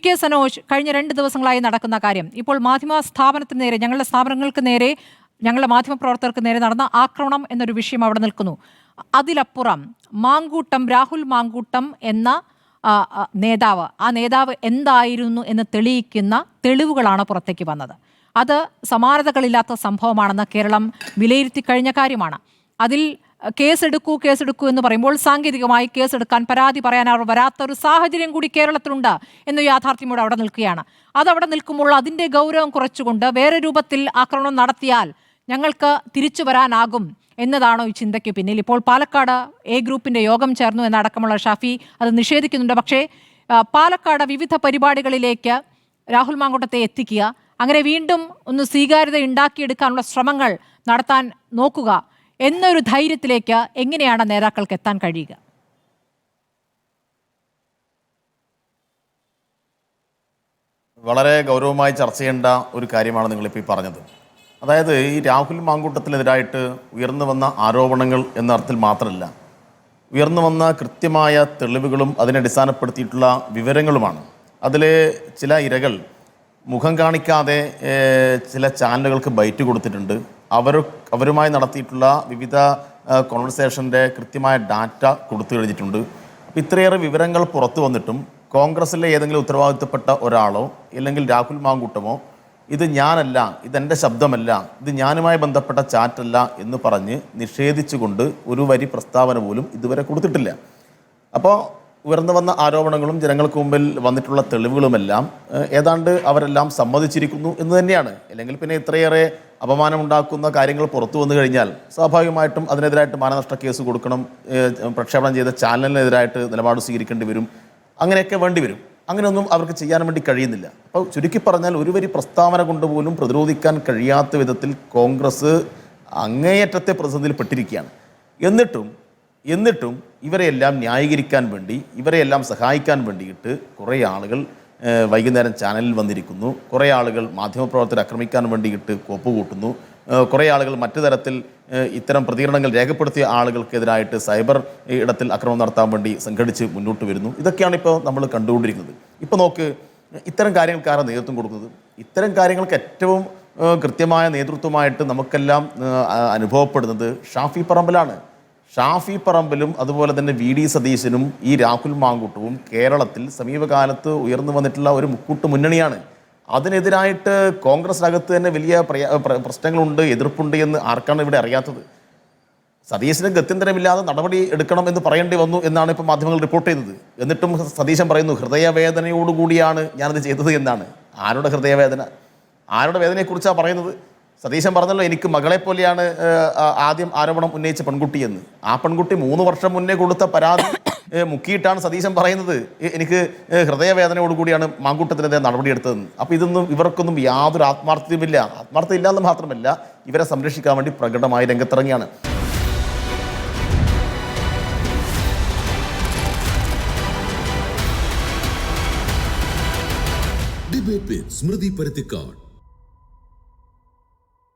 K Sanoj, കഴിഞ്ഞ 2 ദിവസങ്ങളായി നടക്കുന്ന കാര്യം, ഇപ്പോൾ മാധ്യമ സ്ഥാപനത്തിന് നേരെ, ഞങ്ങളുടെ സ്ഥാപനങ്ങൾക്ക് നേരെ, ഞങ്ങളുടെ മാധ്യമപ്രവർത്തകർക്ക് നേരെ നടന്ന ആക്രമണം എന്നൊരു വിഷയം അവിടെ നിൽക്കുന്നു. അതിലപ്പുറം രാഹുൽ മാങ്കൂട്ടം എന്ന നേതാവ്, ആ നേതാവ് എന്തായിരുന്നു എന്ന് തെളിയിക്കുന്ന തെളിവുകളാണ് പുറത്തേക്ക് വന്നത്. അത് സമാനതകളില്ലാത്ത സംഭവമാണെന്ന് കേരളം വിലയിരുത്തി കഴിഞ്ഞ കാര്യമാണ്. അതിൽ കേസെടുക്കൂ എന്ന് പറയുമ്പോൾ സാങ്കേതികമായി കേസെടുക്കാൻ, പരാതി പറയാൻ അവർ വരാത്തൊരു സാഹചര്യം കൂടി കേരളത്തിലുണ്ട് എന്ന യാഥാർത്ഥ്യം കൂടെ അവിടെ നിൽക്കുകയാണ്. അതവിടെ നിൽക്കുമ്പോൾ അതിൻ്റെ ഗൗരവം കുറച്ചുകൊണ്ട് വേറെ രൂപത്തിൽ ആക്രമണം നടത്തിയാൽ ഞങ്ങൾക്ക് തിരിച്ചു വരാനാകും എന്നതാണോ ഈ ചിന്തയ്ക്ക് പിന്നിൽ? ഇപ്പോൾ പാലക്കാട് എ ഗ്രൂപ്പിന്റെ യോഗം ചേർന്നു എന്നടക്കമുള്ള ഷാഫി അത് നിഷേധിക്കുന്നുണ്ട്. പക്ഷേ പാലക്കാട് വിവിധ പരിപാടികളിലേക്ക് രാഹുൽ മാങ്കൂട്ടത്തെ എത്തിക്കുക, അങ്ങനെ വീണ്ടും ഒന്ന് സ്വീകാര്യത ഉണ്ടാക്കിയെടുക്കാനുള്ള ശ്രമങ്ങൾ നടത്താൻ നോക്കുക എന്നൊരു ധൈര്യത്തിലേക്ക് എങ്ങനെയാണ് നേതാക്കൾക്ക് എത്താൻ കഴിയുക? വളരെ ഗൗരവമായി ചർച്ച ചെയ്യേണ്ട ഒരു കാര്യമാണ് നിങ്ങളിപ്പോൾ ഈ പറഞ്ഞത്. അതായത് ഈ രാഹുൽ മാങ്കൂട്ടത്തിനെതിരായിട്ട് ഉയർന്നു വന്ന ആരോപണങ്ങൾ എന്ന അർത്ഥത്തിൽ മാത്രമല്ല, ഉയർന്നു വന്ന കൃത്യമായ തെളിവുകളും അതിനടിസ്ഥാനപ്പെടുത്തിയിട്ടുള്ള വിവരങ്ങളുമാണ്. അതിലെ ചില ഇരകൾ മുഖം കാണിക്കാതെ ചില ചാനലുകൾക്ക് ബൈറ്റ് കൊടുത്തിട്ടുണ്ട്. അവരുമായി നടത്തിയിട്ടുള്ള വിവിധ കോൺവെർസേഷൻ്റെ കൃത്യമായ ഡാറ്റ കൊടുത്തു കഴിഞ്ഞിട്ടുണ്ട്. അപ്പോൾ ഇത്രയേറെ വിവരങ്ങൾ പുറത്തു വന്നിട്ടും കോൺഗ്രസിലെ ഏതെങ്കിലും ഉത്തരവാദിത്തപ്പെട്ട ഒരാളോ അല്ലെങ്കിൽ രാഹുൽ മാങ്കൂട്ടമോ ഇത് ഞാനല്ല, ഇതെൻ്റെ ശബ്ദമല്ല, ഇത് ഞാനുമായി ബന്ധപ്പെട്ട ചാറ്റല്ല എന്ന് പറഞ്ഞ് നിഷേധിച്ചുകൊണ്ട് ഒരു വരി പ്രസ്താവന പോലും ഇതുവരെ കൊടുത്തിട്ടില്ല. അപ്പോൾ ഉയർന്നു വന്ന ആരോപണങ്ങളും ജനങ്ങൾക്ക് മുമ്പിൽ വന്നിട്ടുള്ള തെളിവുകളുമെല്ലാം ഏതാണ്ട് അവരെല്ലാം സമ്മതിച്ചിരിക്കുന്നു എന്ന് തന്നെയാണ്. അല്ലെങ്കിൽ പിന്നെ ഇത്രയേറെ അപമാനമുണ്ടാക്കുന്ന കാര്യങ്ങൾ പുറത്തു വന്നു കഴിഞ്ഞാൽ സ്വാഭാവികമായിട്ടും അതിനെതിരായിട്ട് മാനനഷ്ട കേസ് കൊടുക്കണം, പ്രക്ഷേപണം ചെയ്ത ചാനലിനെതിരായിട്ട് നിലപാട് സ്വീകരിക്കേണ്ടി വരും, അങ്ങനെയൊക്കെ വേണ്ടി വരും. അങ്ങനെയൊന്നും അവർക്ക് ചെയ്യാൻ വേണ്ടി കഴിയുന്നില്ല. അപ്പോൾ ചുരുക്കി പറഞ്ഞാൽ ഒരു വരി പ്രസ്താവന കൊണ്ടുപോലും പ്രതിരോധിക്കാൻ കഴിയാത്ത വിധത്തിൽ കോൺഗ്രസ് അങ്ങേയറ്റത്തെ പ്രതിസന്ധിയിൽ പെട്ടിരിക്കുകയാണ്. എന്നിട്ടും ഇവരെയെല്ലാം ന്യായീകരിക്കാൻ വേണ്ടി, ഇവരെയെല്ലാം സഹായിക്കാൻ വേണ്ടിയിട്ട് കുറേ ആളുകൾ വൈകുന്നേരം ചാനലിൽ വന്നിരിക്കുന്നു, കുറേ ആളുകൾ മാധ്യമപ്രവർത്തകരെ ആക്രമിക്കാൻ വേണ്ടിയിട്ട് കോപ്പ് കൂട്ടുന്നു, കുറേ ആളുകൾ മറ്റു തരത്തിൽ ഇത്തരം പ്രതികരണങ്ങൾ രേഖപ്പെടുത്തിയ ആളുകൾക്കെതിരായിട്ട് സൈബർ ഇടത്തിൽ ആക്രമണം നടത്താൻ വേണ്ടി സംഘടിച്ച് മുന്നോട്ട് വരുന്നു. ഇതൊക്കെയാണ് ഇപ്പോൾ നമ്മൾ കണ്ടുകൊണ്ടിരിക്കുന്നത്. ഇപ്പോൾ നോക്ക്, ഇത്തരം കാര്യങ്ങൾക്കാരാണ് നേതൃത്വം കൊടുക്കുന്നത്. ഇത്തരം കാര്യങ്ങൾക്ക് ഏറ്റവും കൃത്യമായ നേതൃത്വമായിട്ട് നമുക്കെല്ലാം അനുഭവപ്പെടുന്നത് ഷാഫി പറമ്പിലാണ്. ഷാഫി പറമ്പിലും അതുപോലെ തന്നെ വി ഡി സതീശനും ഈ രാഹുൽ മാങ്കൂട്ടവും കേരളത്തിൽ സമീപകാലത്ത് ഉയർന്നു വന്നിട്ടുള്ള ഒരു മുക്കൂട്ട് മുന്നണിയാണ്. അതിനെതിരായിട്ട് കോൺഗ്രസിനകത്ത് തന്നെ വലിയ പ്രശ്നങ്ങളുണ്ട്, എതിർപ്പുണ്ട് എന്ന് ആർക്കാണ് ഇവിടെ അറിയാത്തത്? സതീശന് ഗത്യന്തരമില്ലാതെ നടപടി എടുക്കണം എന്ന് പറയേണ്ടി വന്നു എന്നാണ് ഇപ്പോൾ മാധ്യമങ്ങൾ റിപ്പോർട്ട് ചെയ്തത്. എന്നിട്ടും സതീശൻ പറയുന്നു ഹൃദയവേദനയോടുകൂടിയാണ് ഞാനത് ചെയ്തത് എന്നാണ്. ആരുടെ ഹൃദയവേദന? ആരുടെ വേദനയെക്കുറിച്ചാണ് പറയുന്നത്? സതീശൻ പറഞ്ഞല്ലോ, എനിക്ക് മകളെ പോലെയാണ് ആദ്യം ആരോപണം ഉന്നയിച്ച പെൺകുട്ടിയെന്ന്. ആ പെൺകുട്ടി 3 വർഷം മുന്നേ കൊടുത്ത പരാതി മുക്കിയിട്ടാണ് സതീശൻ പറയുന്നത് എനിക്ക് ഹൃദയവേദനയോടുകൂടിയാണ് മാങ്കൂട്ടത്തിനെതിരെ നടപടിയെടുത്തതെന്ന്. അപ്പോൾ ഇവർക്കൊന്നും യാതൊരു ആത്മാർത്ഥതയുമില്ല. ആത്മാർത്ഥത ഇല്ലാന്ന് മാത്രമല്ല, ഇവരെ സംരക്ഷിക്കാൻ വേണ്ടി പ്രകടമായി രംഗത്തിറങ്ങിയാണ്. ഡിബേറ്റ് വിത്ത് സ്മൃതി പരുത്തിക്കാട്.